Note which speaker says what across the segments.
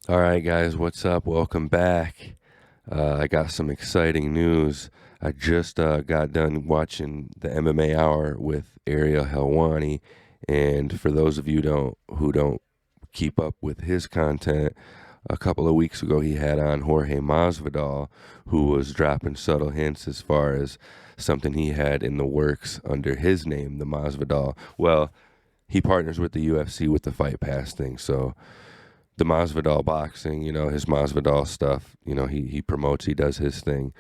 Speaker 1: All right, guys, what's up? Welcome back. I got some exciting news. I just got done watching the MMA Hour with Ariel Helwani, and for those of you who don't keep up with his content, a couple of weeks ago he had on Jorge Masvidal, who was dropping subtle hints as far as something he had in the works under his name, the Masvidal. Well, he partners with the UFC with the Fight Pass thing, so the Masvidal boxing, his Masvidal stuff, he promotes, he does his thing.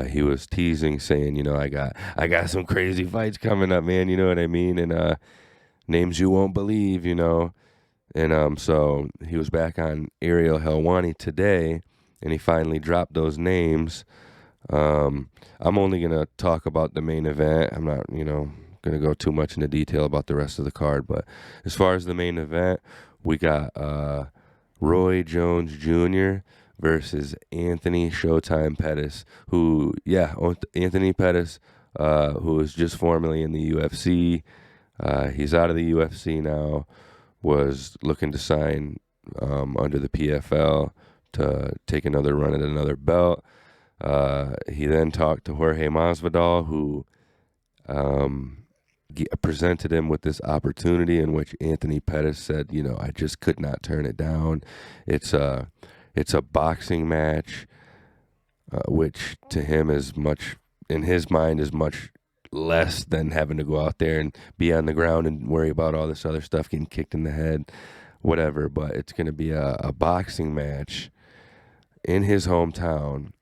Speaker 1: He was teasing, saying, I got some crazy fights coming up, man. You know what I mean? And names you won't believe, And so he was back on Ariel Helwani today, and he finally dropped those names. I'm only gonna talk about the main event. I'm not, gonna go too much into detail about the rest of the card. But as far as the main event, we got Roy Jones Jr. versus Anthony Showtime Pettis, Anthony Pettis, who is just formerly in the UFC. He's out of the UFC now, was looking to sign under the PFL to take another run at another belt. He then talked to Jorge Masvidal, who presented him with this opportunity in which Anthony Pettis said, I just could not turn it down. It's a boxing match, which to him is much, in his mind, is much less than having to go out there and be on the ground and worry about all this other stuff, getting kicked in the head, whatever. But it's going to be a boxing match in his hometown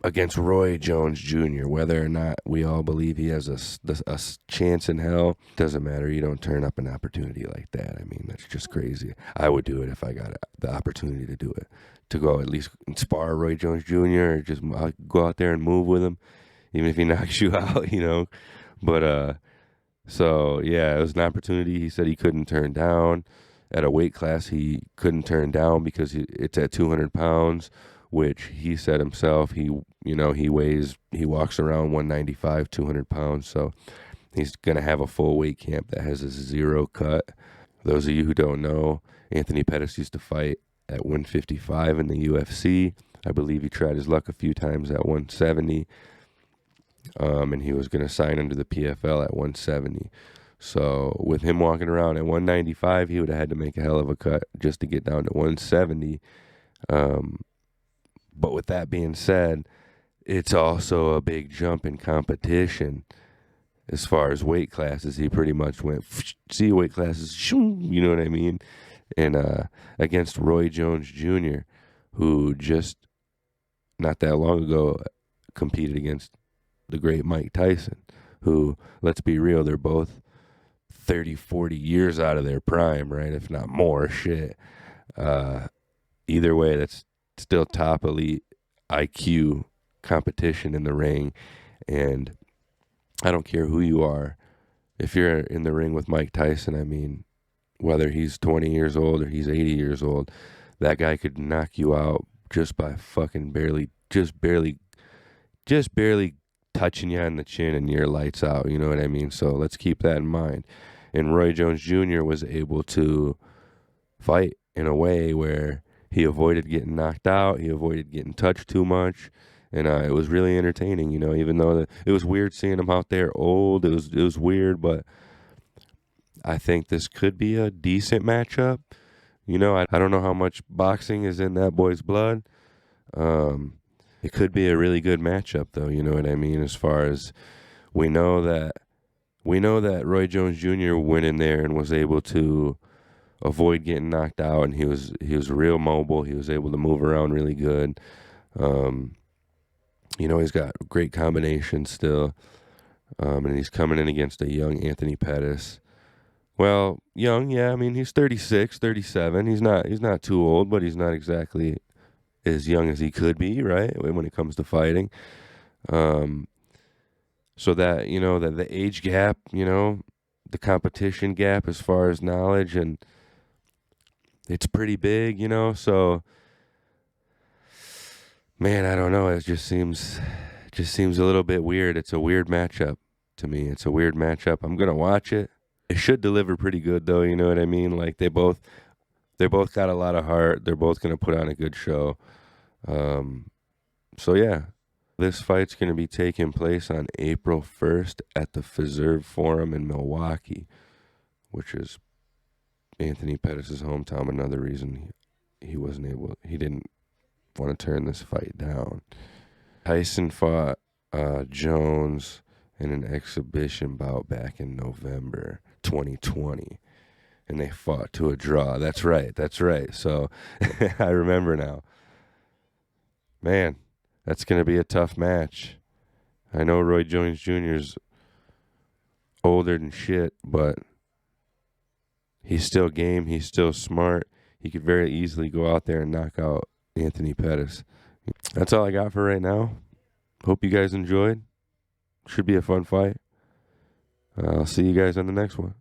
Speaker 1: against Roy Jones Jr. Whether or not we all believe he has a chance in hell, doesn't matter. You don't turn up an opportunity like that. I mean, that's just crazy. I would do it if I got the opportunity to do it, to go at least spar Roy Jones Jr. or just go out there and move with him, even if he knocks you out. But so yeah, it was an opportunity he said he couldn't turn down. At a weight class he couldn't turn down because it's at 200 pounds, which he said himself, he walks around 195, 200 pounds. So he's going to have a full weight camp that has a zero cut. Those of you who don't know, Anthony Pettis used to fight at 155 in the UFC. I believe he tried his luck a few times at 170. And he was going to sign under the PFL at 170. So with him walking around at 195, he would have had to make a hell of a cut just to get down to 170. But with that being said, it's also a big jump in competition as far as weight classes. He pretty much went, see weight classes, you know what I mean? And against Roy Jones Jr., who just not that long ago competed against the great Mike Tyson, who, let's be real, they're both 30, 40 years out of their prime, right? If not more, shit. Either way, that's still top elite IQ competition in the ring. And I don't care who you are. If you're in the ring with Mike Tyson, I mean, whether he's 20 years old or he's 80 years old, that guy could knock you out just by fucking just barely touching you on the chin and your lights out. You know what I mean? So let's keep that in mind. And Roy Jones Jr. was able to fight in a way where he avoided getting knocked out. He avoided getting touched too much. And it was really entertaining, even though it was weird seeing him out there old. It was weird, but I think this could be a decent matchup. I don't know how much boxing is in that boy's blood. It could be a really good matchup, though. You know what I mean? As far as we know that Roy Jones Jr. went in there and was able to avoid getting knocked out, and he was real mobile. He was able to move around really good. He's got great combinations still, and he's coming in against a young Anthony Pettis. Well, young, yeah. I mean, he's 36, 37. He's not too old, but he's not exactly as young as he could be, right? When it comes to fighting. So that, that the age gap, the competition gap as far as knowledge, and it's pretty big, so man, I don't know. It just seems a little bit weird. It's a weird matchup to me. It's a weird matchup. I'm going to watch it. It should deliver pretty good though, you know what I mean? Like They both got a lot of heart. They're both going to put on a good show. So yeah, this fight's going to be taking place on April 1st at the Fiserv Forum in Milwaukee, which is Anthony Pettis' hometown. Another reason he didn't want to turn this fight down. Tyson fought Jones in an exhibition bout back in November 2020, and they fought to a draw. That's right. So I remember now. Man, that's going to be a tough match. I know Roy Jones Jr.'s older than shit, but he's still game. He's still smart. He could very easily go out there and knock out Anthony Pettis. That's all I got for right now. Hope you guys enjoyed. Should be a fun fight. I'll see you guys on the next one.